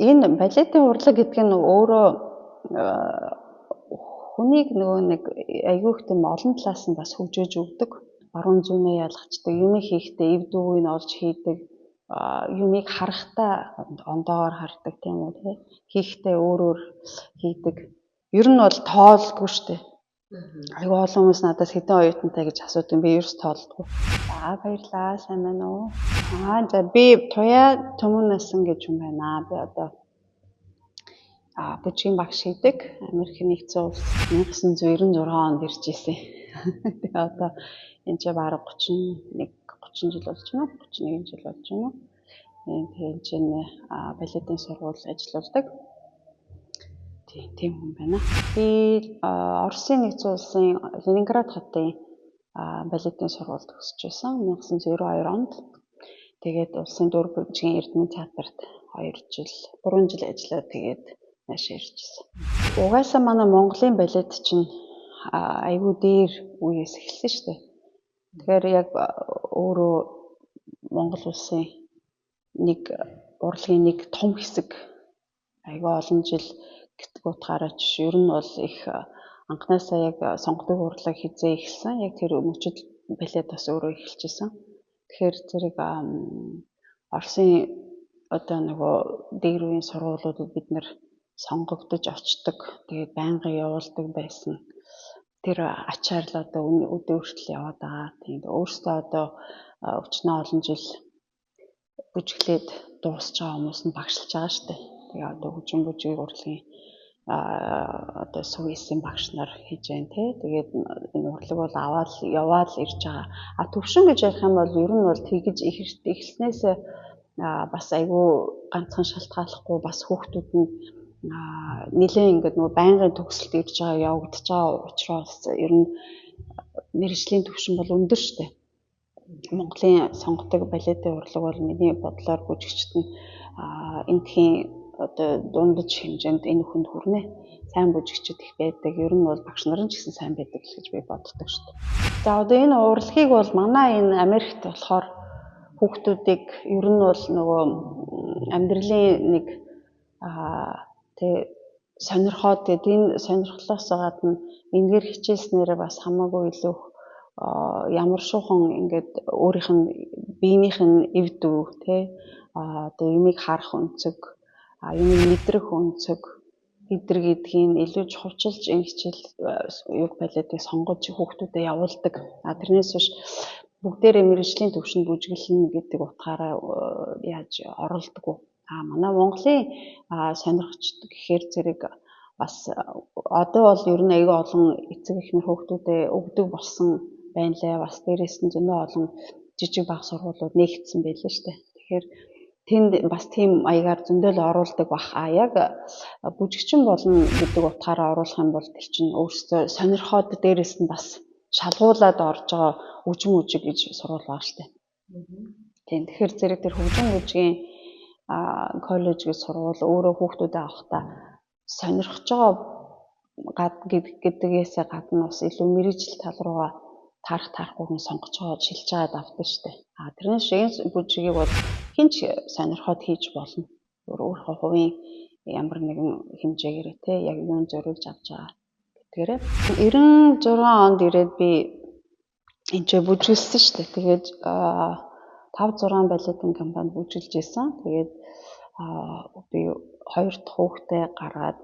Энэ балетын урлаг гэдэг нь өөрөө хүнийг нөгөө нэг аягүй их тийм олон талаас нь бас хөгжөөж өгдөг. Баруун зүүнээ ялгачдаг, юм хийхдээ эв дүүгийг олж хийдэг, юмыг харахтаа ондоогоор хардаг тийм үү тий. Хийхдээ өөрөөр хийдэг. Ер нь бол тоолдгүй штэ. Аягүй олон хүмүүс надаас хэдэн оюутантай гэж асуудаг. Би ерөөс тоолдгүй. За баярлалаа, сайн байна уу? За би Туяа Төмөн гэж юм байна. Би одоо бүжгийн багш хийдэг. Америкийн нэгдсэн улс 1996 онд ирж ирсэн. Тэгээ одоо энэ ч бараг 30 жил болж байна. 31 жил болж байна. Тэгээд энэ балетын сургууль ажилладаг. Тийм хүн байна. Би Оросын нэгдсэн улсын Ленинград хотын балетын сургуульд төгсөж байсан 1992 онд. Тэгээд улсын дур бүжгийн Эрдэнэ театрт 3 жил ажиллаад тэгээд нааш иржсэн. Угаасаа манай Монголын балет чинь айгүй дээр үеэс эхэлсэн шүү дээ. Тэгэхээр яг өөрөө Монгол улсын нэг урлагийн нэг том хэсэг айгүй олон жил гэдэг утгаараа ч ер нь бол их анхнаасаа яг сонгодог урлаг хизээ эхэлсэн. Яг тэр мөчид балет бас өөрөө эхэлчихсэн. Тэгэхээр зэрэг Оросын одоо нөгөө дээр үеийн сургуулиудад бид нэр сонгогдож очдог. Тэгээд байнгын явуулдаг байсан. Тэр ачаар л одоо өдөө хүртэл яваад байгаа. Тэгээд өөрөөсөө одоо өчнөө олон жил бүжиглээд дуусч байгаа хүмүүс нь багшилж байгаа шүү дээ. Тэгээд одоо бүжгийн урлагийн одоо сувисын багш нар хийж байна те. Тэгээд энэ урлаг бол яваад ирж байгаа. Төвшин гэж ярих юм бол ер нь бол тэгж эхэлснээс бас айгүй ганцхан шалтгааллахгүй бас хүүхдүүд нь нэлээд ингээд нөгөө байнгын төгсөлт ирж байгаа явагдаж байгаа учраас ер нь мэргэжлийн төвшин бол өндөр штэ. Монголын сонгодог балетын урлаг бол миний бодлоор бүжигчд нь энэхийн одоо дундаж хэмжээнд энэ хүнд хүрнэ. Сайн бүжигчд их байдаг. Ер нь бол багш нар ч гэсэн сайн байдаг гэж би боддог шүү дээ. За одоо энэ урлагийг бол манай энэ Америкт болохоор хүүхдүүдийг ер нь бол нөгөө амьдралын нэг сонирхоод тэгээд энэ сонирхлоос гадна энэгээр хичээснээр бас хамаагүй илүү ямар шуухан ингээд өөрийнх нь биенийх нь эвдүү тий одоо юмыг харах өнцөг юмыг мэдрэх өнцөг гэдгийг илүү чухалчилж энэ хичээл юг балетыг сонгож хүүхдүүдэд явуулдаг. Тэрнээс биш бүгдээрээ мэргэжлийн төвшөнд бүжиглэнэ гэдэг утгаараа яаж оролдоггүй. Манай Монголын сонирхчд гэхээр зэрэг бас одоо бол ер нь аягүй олон эцэг эхнэр хүүхдүүдэд өгдөг болсон байна лээ. Бас дээрээс нь зөндөө олон жижиг бага сургуулиуд нээгдсэн байлээ шүү дээ. Тэгэхээр тэнд бас тийм маягаар зөндөө л оруулдаг бах. Яг бүжигчин болно гэдэг утгаараа оруулах юм бол тэр чинь өөрөөсөө сонирхоод дээрээс нь бас шалгуулад орж байгаа үжим үжиг гэж сурвал байгаа шүү дээ. Тийм. Тэгэхээр зэрэг тэр хөгжим бүжгийн коллеж гэж сурвал өөрөө хүүхдүүдэд авахтаа сонирхож байгаа гэдгээс гадна бас илүү мэргэжил тал руугаа тарахгүй хүн сонгож байгаа шилж байгаад авдаг шүү дээ. Тэрнээс энэ бүжигийг бол хинч сонирхоод хийж болно. Өөрийнхөө хувийн ямар нэгэн хэмжээгээр те яг юун зориулж авч байгаа гэдгээрээ 96 онд ирээд би энэ бүжиглсэн шүү дээ. Тэгээд 5-6 балетын компанид бүжиглж байсан. Тэгээд би 2 дахь хүүхдээ гаргаад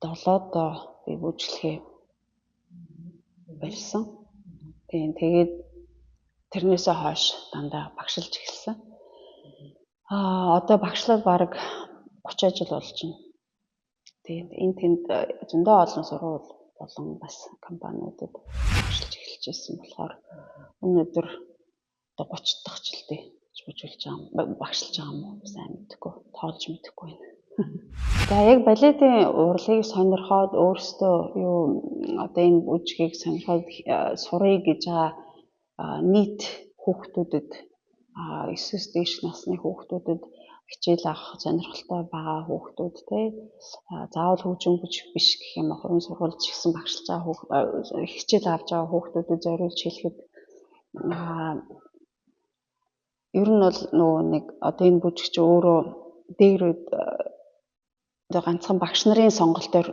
37-д би бүжиглэхээ барьсан. Тэгээд тэрнээсээ хойш дандаа багшилж эхэлсэн. Одоо багшлал бараг 30 жил болж байна. Тэгээд энэ тэнд зөндөө олон сургууль болон бас компаниудад багшилж эхэлж байсан болохоор өнөөдөр одоо 30 дахь жилдээ бүжиглж байгаа багшилж байгаа юм уу сайн мэдэхгүй тоолж мэдэхгүй байна. За яг балетын урлагийг сонирхоод өөрөөсөө юу одоо энэ бүжгийг сонирхоод сурыг гэж нийт хүүхдүүдэд 9-с дээш насны хүүхдүүдэд хичээл авах сонирхолтой байгаа хүүхдүүд тий заавал хөгжим бүжиг биш гэх юм уран сургуульд ч гэсэн багшилж байгаа хичээл авч байгаа хүүхдүүдэд зориулж хэлэхэд ер нь бол нөгөө нэг одоо энэ бүжигч өөрөө дээр ганцхан багш нарын сонголтоор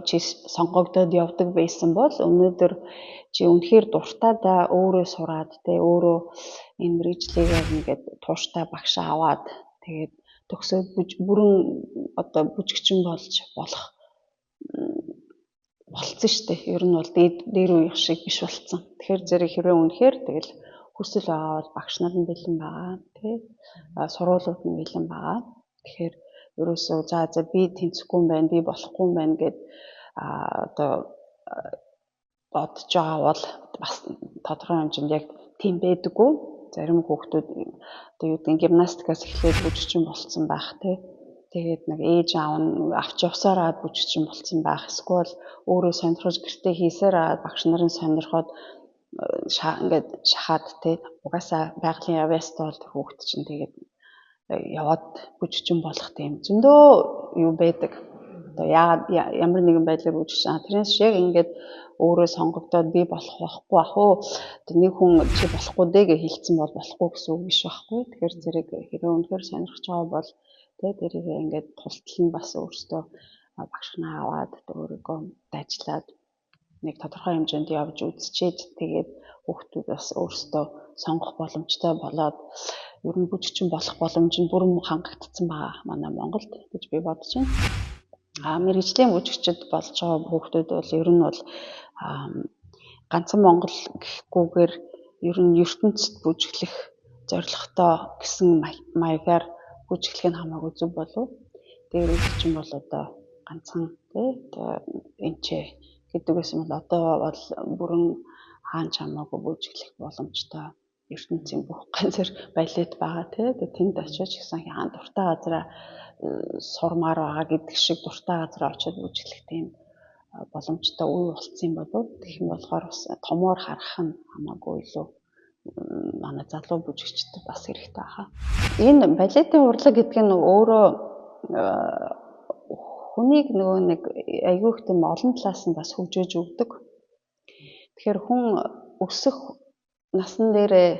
сонгогдоод явдаг байсан бол өнөөдөр чи үнэхээр дуртай да өөрөө сураад те өөрөө энэ мэрэгжлийг ингээд тууштай багш аваад тэгээд төгсөөд бүрэн одоо бүжигчин болж болох болцсон шүү дээ. Ер нь бол дээр үеих шиг биш болцсон. Тэгэхээр зэрэг хэрвээ үнэхээр тэгэл хүсэл байгаа бол багш нар нь бэлэн байгаа тий. Сургуулиуд нь бэлэн байгаа. Тэгэхээр ерөөсөө за би тэнцэхгүй юм байна, би болохгүй юм байна гэд одоо бодож байгаа бол бас тодорхой хэмжээнд яг тийм байдаггүй. Зарим хүүхдүүд одоо юу гэдэг гимнастикаас эхлээд бүжигчин болцсон байх тий. Тэгээд нэг ээж аав нь авч явсараа бүжигчин болцсон байх. Эсвэл өөрөө сонирхож гэртээ хийсээр багш нарын сонирхоод ингээд шахаад тий. Угаасаа байгалийн явьяастай бол хүүхд чинь тэгээд яваад бүжигчин болох тийм зөндөө юу байдаг. Одоо ямар нэгэн байдлаар бүжигчин тэрнээс яг ингээд өөрөө сонгогдоод би болох байхгүй ах уу. Одоо нэг хүн чи болохгүй дээ гэж хэлсэн бол болохгүй гэсэн үг биш байхгүй. Тэгэхээр зэрэг хэрэг үнэхээр сонирхож байгаа бол тэгээ дэрийг ингээд тултал нь бас өөртөө багш нар аваад өөрийгөө ажиллаад нэг тодорхой хэмжээнд явж үзчихэд тэгээд хүүхдүүд бас өөртөө сонгох боломжтой болоод ер нь бүжигчин болох боломж нь бүрэн хангагдсан байгаа манай Монголд гэж би бодож байна. Мэргэжлийн бүжигчид болж байгаа хүүхдүүд бол ер нь бол ганцхан Монгол гэхгүйгээр ер нь ертөнцид бүжиглэх зорилготой гэсэн маягаар бүжиглэх нь хамаагүй зөв болов. Дээр үечин бол одоо ганцхан тий энчээ гэдэгээс нь бол одоо бол бүрэн хаанч хамаагүй бүжиглэх боломжтой ертөнцийн бүх ганцэр балет байгаа тий. Тэнд очиж гэсэн хаан дуртай газараа сурмаар байгаа гэдэг шиг дуртай газараа очиж бүжиглэх тийм боломжтой үе болцсон болов. Тэгэх юм болохоор бас томоор харах нь хамаагүй илүү манай залуу бүжигчдэд бас хэрэгтэй байгаа. Энэ балетын урлаг гэдэг нь өөрөө хүнийг нөгөө нэг аягүй их тийм олон талаас нь бас хөгжөөж өгдөг. Тэгэхээр хүн өсөх насан дээрээ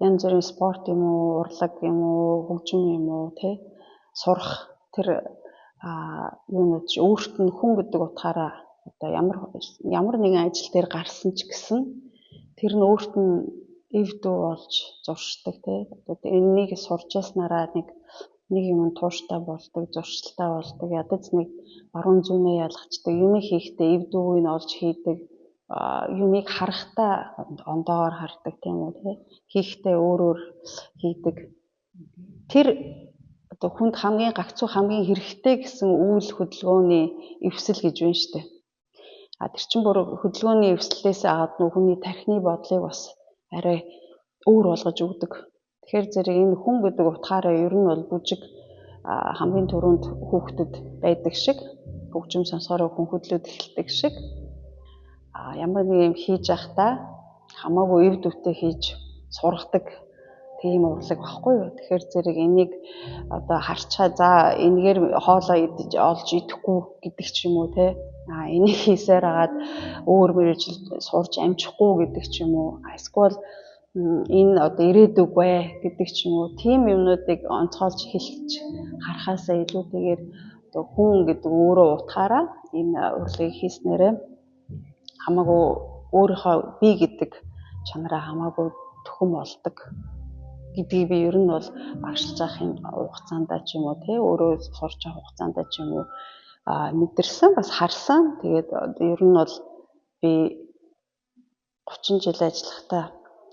янз бүрийн спорт юм уу, урлаг юм уу, хөгжим юм уу тий сурах тэр юунууд чи өөрт нь хүн гэдэг утгаараа одоо ямар нэгэн ажил дээр гарсан ч гэсэн тэр нь өөрт нь эв дүү болж зуршдаг тий. Одоо энэнийг сурж яснараа нэг юм тууштай болдог, зуршилтай болдог, ядаж нэг баруун зүүнээ ялгачдаг, юм хийхдээ эв дүүг нь олж хийдэг, юмыг харахтаа ондоогоор хардаг тийм үү тий. Хийхдээ өөрөөр хийдэг. Тэр одоо хүнд хамгийн гагцуу хамгийн хэрэгтэй гэсэн үйл хөдөлгөөний эвсэл гэж байна шүү дээ. Тэр чинь бүр хөдөлгөөний эвслээс гадна хүний тархины бодлыг бас арай өөр болгож өгдөг. Тэгэхээр зэрэг энэ хүн гэдэг утгаараа ер нь бол бүжиг хамгийн түрүүнд хүүхдэд байдаг шиг хөгжим сонсороо хүн хөдлөд эхэлдэг шиг ямар нэг юм хийж явахдаа хамаагүй эв дүүтэй хийж сургадаг тийм урлаг багхгүй юу. Тэгэхээр зэрэг энийг одоо харчаа за энэгээр хоолоо идэж олж идэхгүй гэдэг ч юм уу те. Энийг хийсээр хагаад өөр мэрэгжил сурж амжихгүй гэдэг ч юм уу. Эсвэл энэ одоо ирээдүг бай гэдэг ч юм уу. Тийм юмнуудыг онцгойлж хэлж харахаасаа илүүтэйгээр одоо хүн гэдэг өөрөө утгаараа энэ урлагийг хийснээрээ хамаагүй өөрийнхөө би гэдэг чанараа хамаагүй төхөн болдог гэдгийг би ер нь бол багшилж авахын хугацаанд ч юм уу тий өөрөө сурч авах хугацаанд ч юм уу мэдэрсэн бас харсан. Тэгээд ер нь бол би 30 жил ажиллахдаа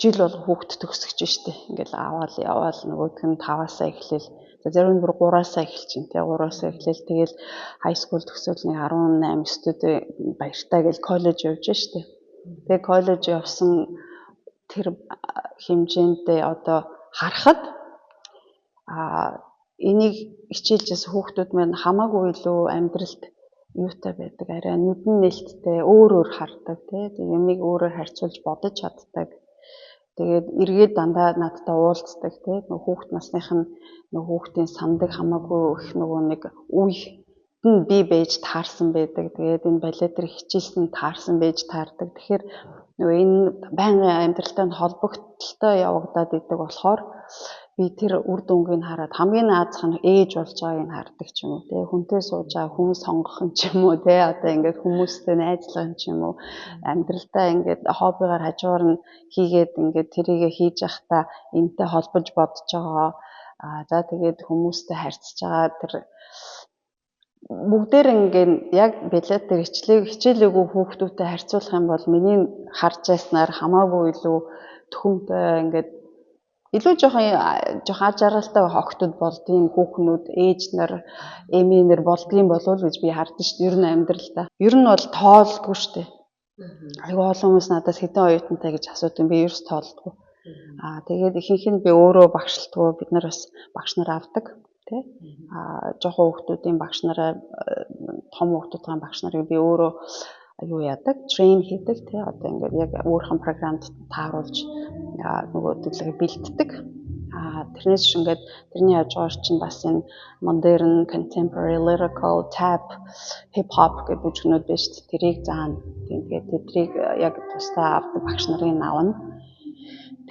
жил бол хүүхд төгсөж штэ. Ингээл аваад яваал нөгөөх нь 5-аас эхлээл. Зарим нь бүр 3-аас эхэлж байна тий 3-аас эхлээл тэгэл хай скул төгсөөл нэг 18 студент баяртай гэл коллеж явж штэ. Тэгээ коллеж явсан тэр хэмжээндээ одоо харахад энийг хичээлжээс хүүхдүүд маань хамаагүй илүү амьдралд юутай байдаг арай нүдэн нээлттэй өөр хардаг тий юмыг өөрөөр харьцуулж бодож чаддаг. Тэгээд эргээд дандаа надтай уулздаг тий хүүхд насных нь хүүхдийн сандаг хамаагүй их нэг үе би байж таарсан байдаг. Тэгээд энэ балет дээр хичээлсэн таарсан байж таардаг. Тэгэхээр нөгөө энэ байнгын амьдралтай холбогдолтой явагдаад идэг болохоор би тэр үр дүнгийг хараад хамгийн наазах нь ээж болж байгааг нь хардаг ч юм уу те хүнтэй сууж байгаа хүн сонгох юм ч юм уу те одоо ингээд хүмүүстэй найзлах юм ч юм уу амьдралдаа ингээд хоббигаар хажуугаар нь хийгээд ингээд тэрийгэ хийж явахдаа энэтэй холбож бодож байгаа за тэгээд хүмүүстэй харьцаж байгаа тэр бүгдээр ингээд яг билетээр хичээлээгүй хүүхдүүдтэй харьцуулах юм бол миний харж байснаар хамаагүй илүү төхөмтэй ингээд илүү жоохон аж аргалтай охтууд болдгийн хүүхнүүд ээж нар эмээ нар болдгийн болов гэж би хардсан шүү дээ. Ер нь амьдралдаа. Ер нь бол тоолдгүй шүү дээ. Айгүй олон хүмүүс надаас хэдэн оюутантай гэж асуудаг би ерөөс тоолдгүй. Тэгээд ихэнх нь би өөрөө багшлдгүй бид нар бас багш нар авдаг тий. Жоохон хүүхдүүдийн багш нараа том хүүхдүүдийн багш нарыг би өөрөө аюу яадаг трейн хийдэг тий одоо ингээд яг өөрхөн програмд тааруулж нөгөө төлөвлөгөө бэлддэг. Тэрнээс ч ингээд тэрний хажуугаар чинь бас энэ modern contemporary lyrical tap hip hop гэх бүжгнүүд биш тэрийг заана. Тэгээд тэдрийг яг тусдаа авдаг багш нарын навна.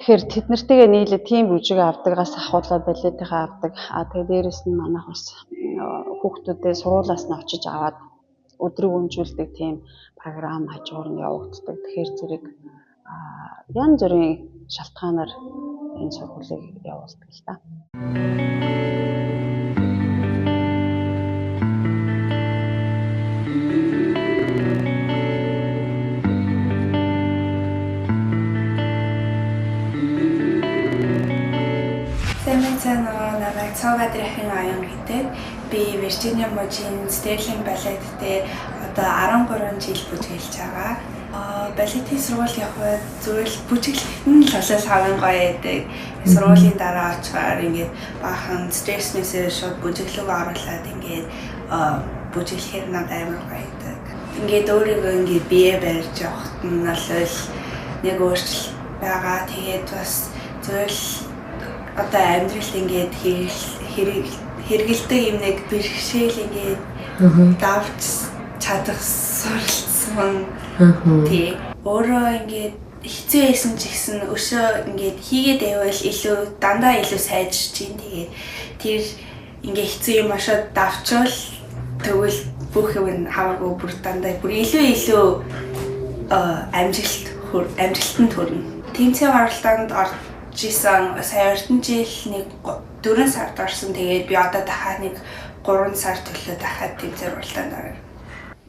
Тэгэхээр тэд нартайгээ нийлээ тийм бүжиг авдагаас ахуулаад балетийнхаа авдаг. Тэгээд дээрэс нь манайх бас хүүхдүүдээ сургуулиас нь очиж аваад өдрөг өнжүүлдэг тийм програм хажуугаар нь явагддаг. Тэгэхээр зэрэг янз бүрийн шалтгаанаар энэ сургуулийг явуулдаг л та. Намайг Цаагадрахын аян гэдэг. Би Виржиниа мужийн Стерлинг балет дээр одоо 13 жил бүжиглэж байгаа. Балетын сургууль явхад зүгээр л бүжиглэх нь л олол хавын гоё байдаг. Сургуулийн дараа очихоор ингээд баахан стresснээсээ шууд бүжиглэг оруулаад ингээд бүжиглэхээр надад амар гоё байдаг. Ингээд өөрийгөө ингээд бие барьж явахт нь олол нэг өөрчлөлт байгаа. Тэгээд бас зүгээр л одоо амьдрал ингээд хэрэгэлдэг юм нэг бэрхшээл ингээд давж чадах суралцсан тий. Өөрөө ингээд хэцүү байсан ч гэсэн өшөө ингээд хийгээд байвал илүү дандаа илүү сайжирч чинь тэгээд тэр ингээд хэцүү юм ашаад давчвал тэгвэл бүх юм хамаагүй бүр дандаа бүр илүү амжилтанд хүрнэ. Тэмцээн оролдоонд жисэн сая ордон жил нэг 4 сард орсон. Тэгээд би одоо дахиад нэг 3 сар төлөө дахиад тэмцээн оролдоонд орно.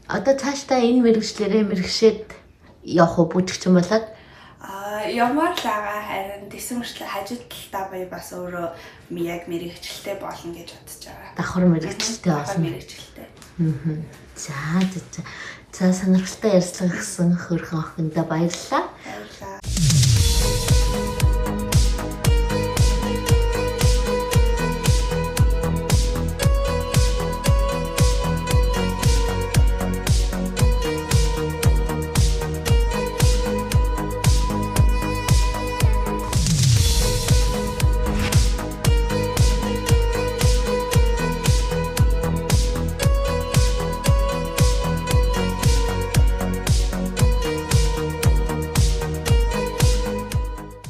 Одоо цаашдаа энэ мэрэгшээд явах уу бүжигчин болоод? Ямар л байгаа харин тэсэн мөрчлөө хажууд талдаа бай бас өөрөө яг мэрэгчлээ болно гэж бодож байгаа. Давхар мэрэгчлээ болсон. Мэрэгчлээ. За сонирхолтой ярьцлага өгсөн хөрхөн охиндоо баярлалаа. Баярлалаа.